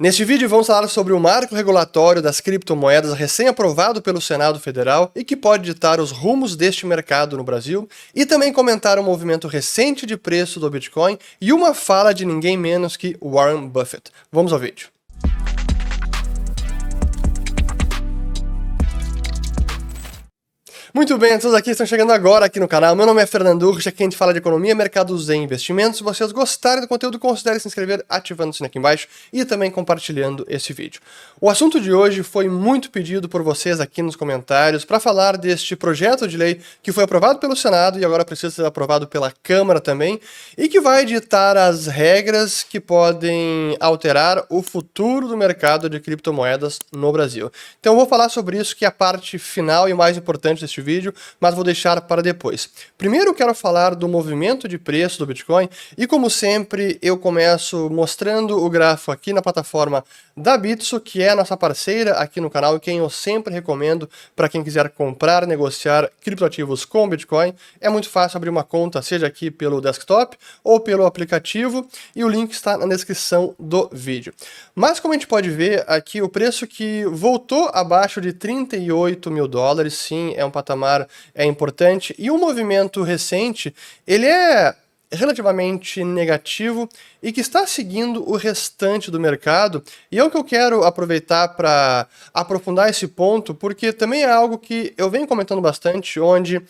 Neste vídeo vamos falar sobre o marco regulatório das criptomoedas recém-aprovado pelo Senado Federal e que pode ditar os rumos deste mercado no Brasil, e também comentar o movimento recente de preço do Bitcoin e uma fala de ninguém menos que Warren Buffett. Vamos ao vídeo. Muito bem, todos aqui estão chegando agora aqui no canal. Meu nome é Fernando Urch, aqui a gente fala de economia, mercados e investimentos. Se vocês gostarem do conteúdo, considere se inscrever ativando o sininho aqui embaixo e também compartilhando esse vídeo. O assunto de hoje foi muito pedido por vocês aqui nos comentários para falar deste projeto de lei que foi aprovado pelo Senado e agora precisa ser aprovado pela Câmara também, e que vai ditar as regras que podem alterar o futuro do mercado de criptomoedas no Brasil. Então eu vou falar sobre isso, que é a parte final e mais importante deste vídeo, mas vou deixar para depois. Primeiro eu quero falar do movimento de preço do Bitcoin e, como sempre, eu começo mostrando o gráfico aqui na plataforma da Bitso, que é a nossa parceira aqui no canal e quem eu sempre recomendo para quem quiser comprar, negociar criptoativos com Bitcoin. É muito fácil abrir uma conta, seja aqui pelo desktop ou pelo aplicativo, e o link está na descrição do vídeo. Mas como a gente pode ver aqui, o preço que voltou abaixo de 38 mil dólares, sim, é um patamar importante, e um movimento recente, ele é relativamente negativo e que está seguindo o restante do mercado, e é o que eu quero aproveitar para aprofundar esse ponto, porque também é algo que eu venho comentando bastante, onde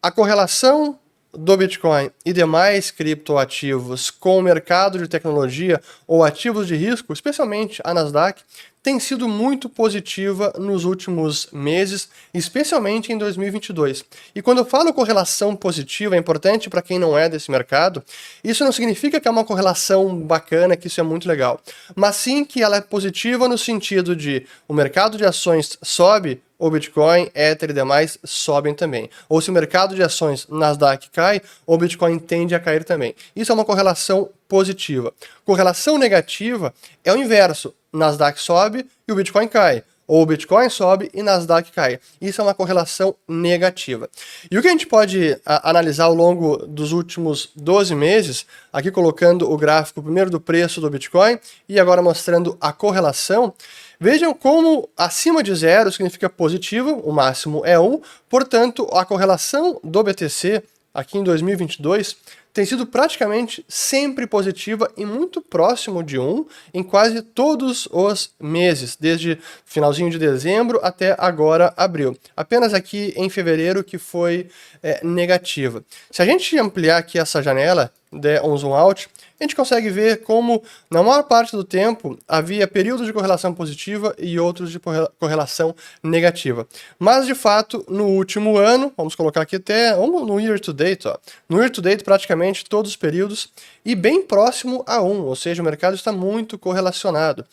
a correlação do Bitcoin e demais criptoativos com o mercado de tecnologia ou ativos de risco, especialmente a Nasdaq, tem sido muito positiva nos últimos meses, especialmente em 2022. E quando eu falo correlação positiva, é importante para quem não é desse mercado, isso não significa que é uma correlação bacana, que isso é muito legal, mas sim que ela é positiva no sentido de o mercado de ações sobe, o Bitcoin, Ether e demais sobem também. Ou se o mercado de ações Nasdaq cai, o Bitcoin tende a cair também. Isso é uma correlação positiva. Correlação negativa é o inverso. Nasdaq sobe e o Bitcoin cai. Ou o Bitcoin sobe e Nasdaq cai. Isso é uma correlação negativa. E o que a gente pode analisar ao longo dos últimos 12 meses, aqui colocando o gráfico primeiro do preço do Bitcoin e agora mostrando a correlação, vejam como acima de zero significa positivo, o máximo é 1, portanto a correlação do BTC aqui em 2022 tem sido praticamente sempre positiva e muito próximo de 1 em quase todos os meses, desde finalzinho de dezembro até agora abril. Apenas aqui em fevereiro que foi negativa. Se a gente ampliar aqui essa janela, der um zoom out, a gente consegue ver como, na maior parte do tempo, havia períodos de correlação positiva e outros de correlação negativa. Mas, de fato, no último ano, vamos colocar aqui até no year to date, ó, no year to date praticamente todos os períodos, e bem próximo a 1, ou seja, o mercado está muito correlacionado.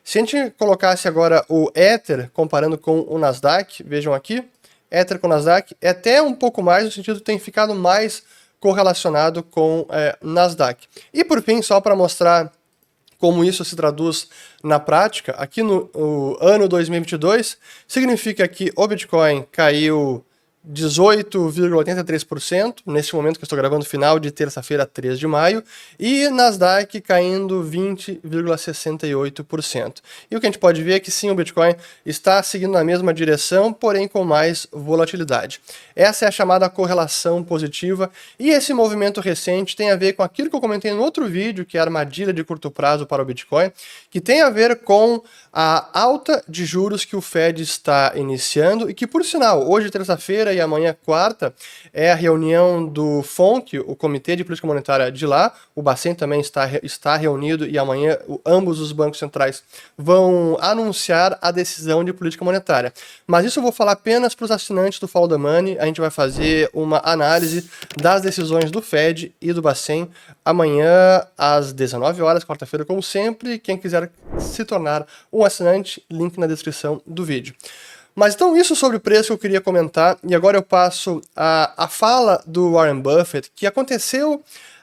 Se a gente colocasse agora o Ether comparando com o Nasdaq, vejam aqui, Ether com Nasdaq, é até um pouco mais, no sentido que tem ficado mais correlacionado com Nasdaq. E por fim, só para mostrar como isso se traduz na prática, aqui no ano 2022, significa que o Bitcoin caiu 18,83%, nesse momento que eu estou gravando, final de terça-feira, 3 de maio, e Nasdaq caindo 20,68%. E o que a gente pode ver é que sim, o Bitcoin está seguindo na mesma direção, porém com mais volatilidade. Essa é a chamada correlação positiva, e esse movimento recente tem a ver com aquilo que eu comentei no outro vídeo, que é a armadilha de curto prazo para o Bitcoin, que tem a ver com a alta de juros que o Fed está iniciando, e que, por sinal, hoje, terça-feira, e amanhã, quarta, é a reunião do FONC, o Comitê de Política Monetária de lá. O Bacen também está reunido, e amanhã ambos os bancos centrais vão anunciar a decisão de política monetária. Mas isso eu vou falar apenas para os assinantes do Follow the Money. A gente vai fazer uma análise das decisões do Fed e do Bacen amanhã às 19 horas, quarta-feira, como sempre. Quem quiser se tornar um assinante, link na descrição do vídeo. Mas então isso sobre o preço que eu queria comentar, e agora eu passo a fala do Warren Buffett, que aconteceu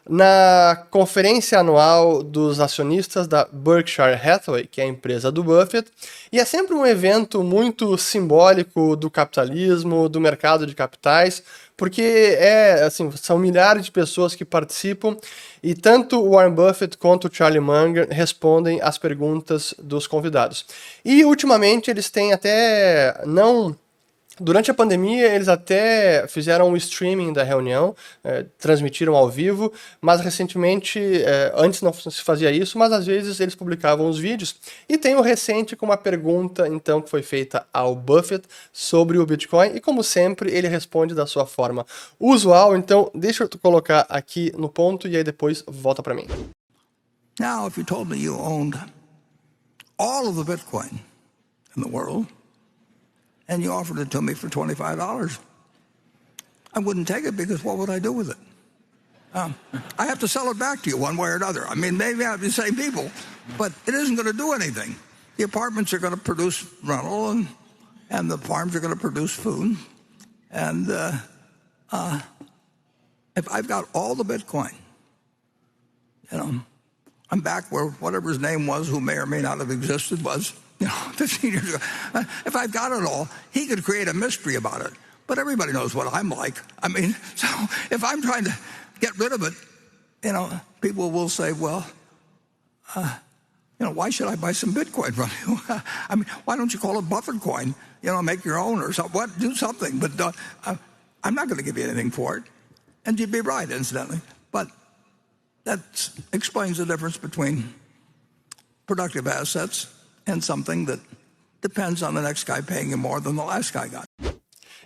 Na conferência anual dos acionistas da Berkshire Hathaway, que é a empresa do Buffett, e é sempre um evento muito simbólico do capitalismo, do mercado de capitais, porque assim, são milhares de pessoas que participam e tanto o Warren Buffett quanto o Charlie Munger respondem às perguntas dos convidados. E ultimamente eles têm até não. Durante a pandemia, eles até fizeram um streaming da reunião, transmitiram ao vivo, mas recentemente, antes não se fazia isso, mas às vezes eles publicavam os vídeos. E tem o recente com uma pergunta, então, que foi feita ao Buffett sobre o Bitcoin, e como sempre, ele responde da sua forma usual. Então, deixa eu colocar aqui no ponto e aí depois volta para mim. Now, if you told me you owned all of the Bitcoin in the world, and you offered it to me for $25, I wouldn't take it because what would I do with it? I have to sell it back to you one way or another. I mean, maybe I have the same people, but it isn't going to do anything. The apartments are going to produce rental, and the farms are going to produce food. And if I've got all the Bitcoin, I'm back where whatever his name was, who may or may not have existed, was 15 years ago. If I've got it all, he could create a mystery about it. But everybody knows what I'm like. I mean, so if I'm trying to get rid of it, people will say, well, why should I buy some Bitcoin from you? I mean, why don't you call it Buffett coin? Make your own or something. What? Do something. But I'm not going to give you anything for it. And you'd be right, incidentally. But that explains the difference between productive assets and something that depends on the next guy paying you more than the last guy got.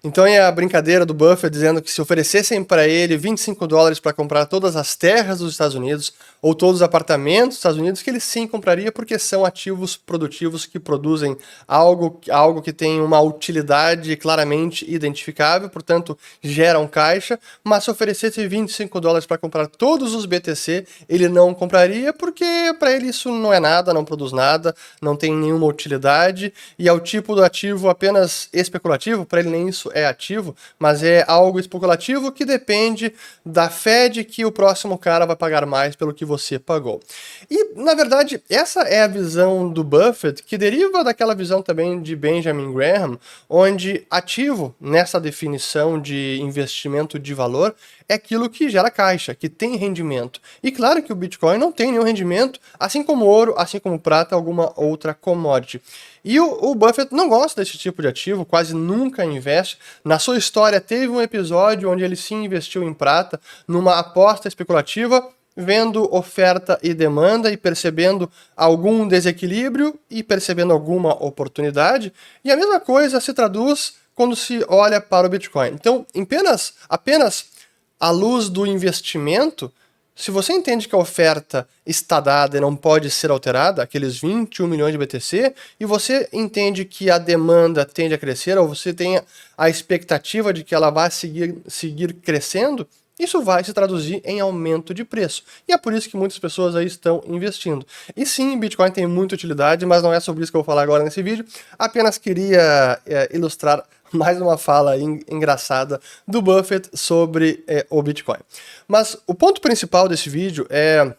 Então é a brincadeira do Buffett dizendo que se oferecessem para ele $25 para comprar todas as terras dos Estados Unidos ou todos os apartamentos dos Estados Unidos, que ele sim compraria porque são ativos produtivos que produzem algo que tem uma utilidade claramente identificável, portanto geram caixa, mas se oferecesse $25 para comprar todos os BTC, ele não compraria porque para ele isso não é nada, não produz nada, não tem nenhuma utilidade e é o tipo do ativo apenas especulativo, para ele nem isso é ativo, mas é algo especulativo que depende da fé de que o próximo cara vai pagar mais pelo que você pagou. E, na verdade, essa é a visão do Buffett, que deriva daquela visão também de Benjamin Graham, onde ativo, nessa definição de investimento de valor, é aquilo que gera caixa, que tem rendimento. E claro que o Bitcoin não tem nenhum rendimento, assim como ouro, assim como prata, alguma outra commodity. E o Buffett não gosta desse tipo de ativo, quase nunca investe. Na sua história teve um episódio onde ele sim investiu em prata, numa aposta especulativa, vendo oferta e demanda e percebendo algum desequilíbrio e percebendo alguma oportunidade. E a mesma coisa se traduz quando se olha para o Bitcoin. Então, apenas à luz do investimento, se você entende que a oferta está dada e não pode ser alterada, aqueles 21 milhões de BTC, e você entende que a demanda tende a crescer, ou você tem a expectativa de que ela vai seguir crescendo, isso vai se traduzir em aumento de preço. E é por isso que muitas pessoas aí estão investindo. E sim, Bitcoin tem muita utilidade, mas não é sobre isso que eu vou falar agora nesse vídeo. Apenas queria ilustrar mais uma fala engraçada do Buffett sobre o Bitcoin. Mas o ponto principal desse vídeo é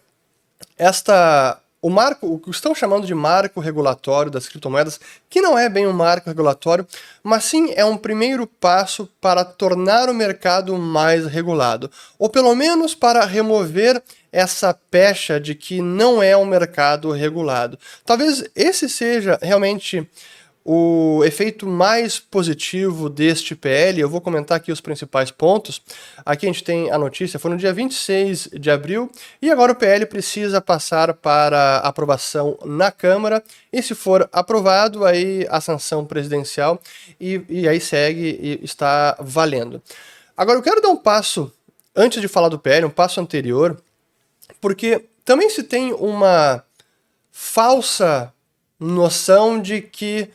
o que estão chamando de marco regulatório das criptomoedas, que não é bem um marco regulatório, mas sim é um primeiro passo para tornar o mercado mais regulado, ou pelo menos para remover essa pecha de que não é um mercado regulado. Talvez esse seja realmente o efeito mais positivo deste PL. Eu vou comentar aqui os principais pontos. Aqui a gente tem a notícia, foi no dia 26 de abril, e agora o PL precisa passar para aprovação na Câmara, e se for aprovado, aí a sanção presidencial, e aí segue e está valendo. Agora eu quero dar um passo, antes de falar do PL, um passo anterior, porque também se tem uma falsa noção de que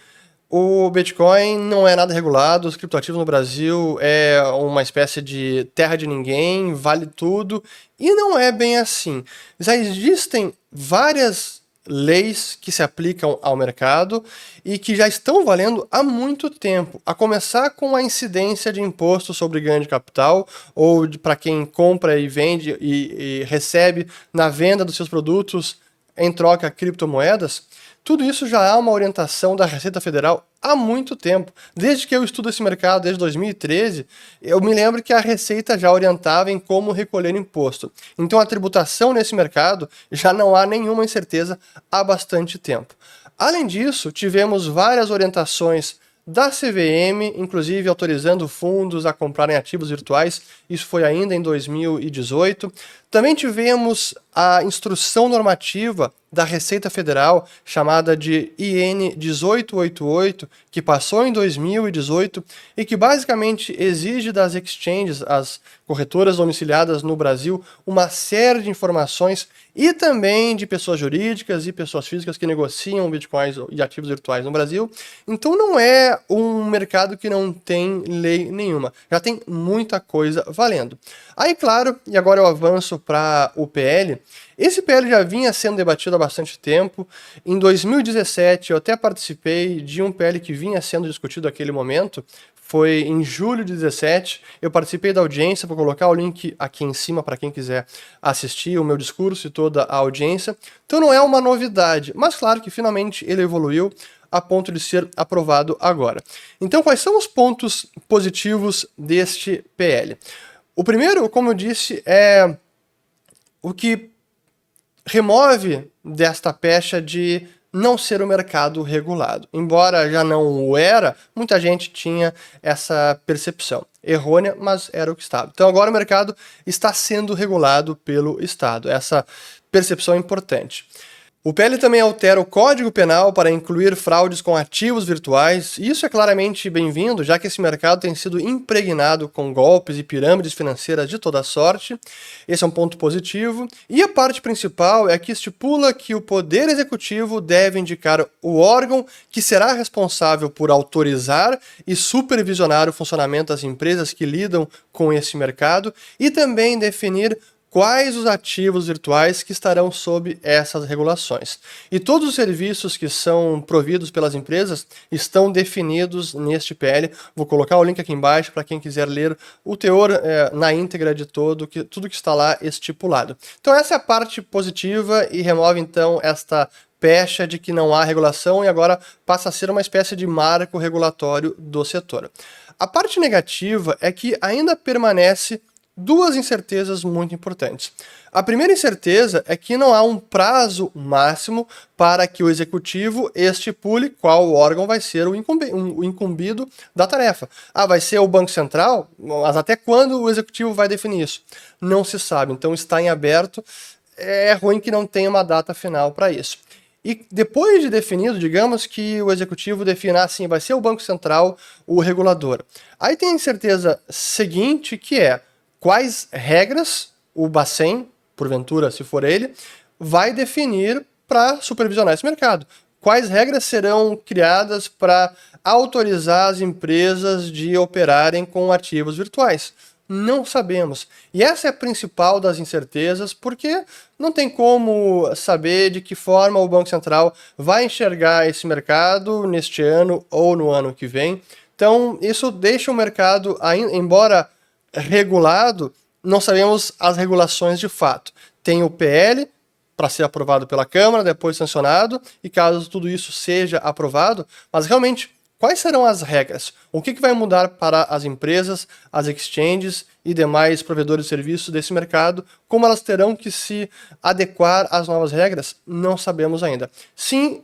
o Bitcoin não é nada regulado, os criptoativos no Brasil é uma espécie de terra de ninguém, vale tudo, e não é bem assim. Já existem várias leis que se aplicam ao mercado e que já estão valendo há muito tempo, a começar com a incidência de imposto sobre ganho de capital, ou para quem compra e vende e recebe na venda dos seus produtos em troca criptomoedas. Tudo isso já há uma orientação da Receita Federal há muito tempo. Desde que eu estudo esse mercado, desde 2013, eu me lembro que a Receita já orientava em como recolher imposto. Então a tributação nesse mercado já não há nenhuma incerteza há bastante tempo. Além disso, tivemos várias orientações da CVM, inclusive autorizando fundos a comprarem ativos virtuais, isso foi ainda em 2018. Também tivemos a instrução normativa da Receita Federal, chamada de IN 1888, que passou em 2018 e que basicamente exige das exchanges, as corretoras domiciliadas no Brasil, uma série de informações e também de pessoas jurídicas e pessoas físicas que negociam bitcoins e ativos virtuais no Brasil. Então não é um mercado que não tem lei nenhuma, já tem muita coisa valendo. Aí, claro, e agora eu avanço para o PL. Esse PL já vinha sendo debatido há bastante tempo. Em 2017, eu até participei de um PL que vinha sendo discutido naquele momento. Foi em julho de 2017. Eu participei da audiência, vou colocar o link aqui em cima para quem quiser assistir o meu discurso e toda a audiência. Então não é uma novidade, mas claro que finalmente ele evoluiu a ponto de ser aprovado agora. Então, quais são os pontos positivos deste PL? O primeiro, como eu disse, é o que remove desta pecha de não ser um mercado regulado. Embora já não o era, muita gente tinha essa percepção. Errônea, mas era o que estava. Então agora o mercado está sendo regulado pelo Estado. Essa percepção é importante. O PL também altera o Código Penal para incluir fraudes com ativos virtuais, e isso é claramente bem-vindo, já que esse mercado tem sido impregnado com golpes e pirâmides financeiras de toda sorte. Esse é um ponto positivo. E a parte principal é que estipula que o Poder Executivo deve indicar o órgão que será responsável por autorizar e supervisionar o funcionamento das empresas que lidam com esse mercado e também definir quais os ativos virtuais que estarão sob essas regulações. E todos os serviços que são providos pelas empresas estão definidos neste PL. Vou colocar o link aqui embaixo para quem quiser ler o teor na íntegra de tudo que está lá estipulado. Então essa é a parte positiva e remove então esta pecha de que não há regulação e agora passa a ser uma espécie de marco regulatório do setor. A parte negativa é que ainda permanece duas incertezas muito importantes. A primeira incerteza é que não há um prazo máximo para que o executivo estipule qual órgão vai ser o incumbido da tarefa. Vai ser o Banco Central? Mas até quando o executivo vai definir isso? Não se sabe, então está em aberto. É ruim que não tenha uma data final para isso. E depois de definido, digamos que o executivo defina assim, vai ser o Banco Central o regulador. Aí tem a incerteza seguinte, que é quais regras o Bacen, porventura, se for ele, vai definir para supervisionar esse mercado. Quais regras serão criadas para autorizar as empresas de operarem com ativos virtuais? Não sabemos. E essa é a principal das incertezas, porque não tem como saber de que forma o Banco Central vai enxergar esse mercado neste ano ou no ano que vem. Então, isso deixa o mercado, embora regulado, não sabemos as regulações de fato. Tem o PL para ser aprovado pela Câmara, depois sancionado, e caso tudo isso seja aprovado, mas realmente, quais serão as regras? O que vai mudar para as empresas, as exchanges e demais provedores de serviços desse mercado? Como elas terão que se adequar às novas regras? Não sabemos ainda. Sim,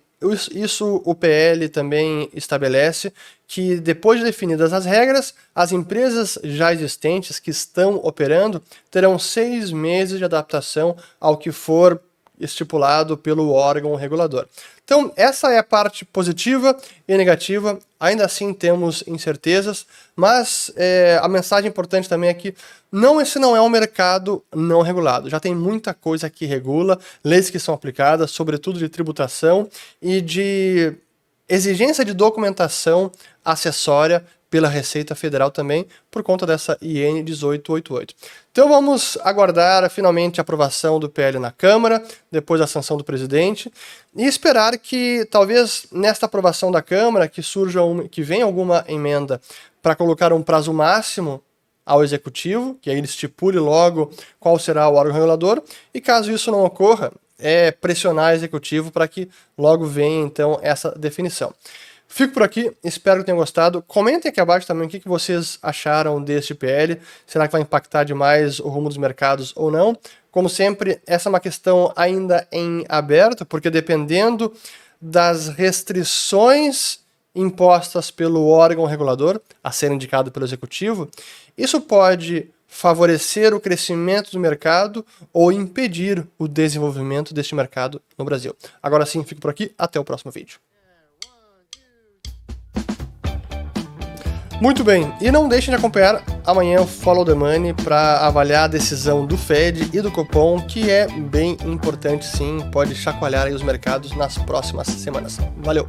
isso o PL também estabelece que, depois de definidas as regras, as empresas já existentes que estão operando terão 6 meses de adaptação ao que for estipulado pelo órgão regulador. Então, essa é a parte positiva e negativa. Ainda assim, temos incertezas, mas a mensagem importante também é que esse não é um mercado não regulado. Já tem muita coisa que regula, leis que são aplicadas, sobretudo de tributação e de exigência de documentação acessória pela Receita Federal também, por conta dessa IN 1888. Então vamos aguardar finalmente a aprovação do PL na Câmara, depois a sanção do presidente, e esperar que talvez nesta aprovação da Câmara que venha alguma emenda para colocar um prazo máximo ao Executivo, que aí ele estipule logo qual será o órgão regulador, e caso isso não ocorra, pressionar o Executivo para que logo venha então essa definição. Fico por aqui, espero que tenham gostado. Comentem aqui abaixo também o que vocês acharam deste PL. Será que vai impactar demais o rumo dos mercados ou não? Como sempre, essa é uma questão ainda em aberto, porque dependendo das restrições impostas pelo órgão regulador, a ser indicado pelo Executivo, isso pode favorecer o crescimento do mercado ou impedir o desenvolvimento deste mercado no Brasil. Agora sim, fico por aqui, até o próximo vídeo. Muito bem, e não deixem de acompanhar amanhã o Follow the Money para avaliar a decisão do Fed e do Copom, que é bem importante sim, pode chacoalhar aí os mercados nas próximas semanas. Valeu!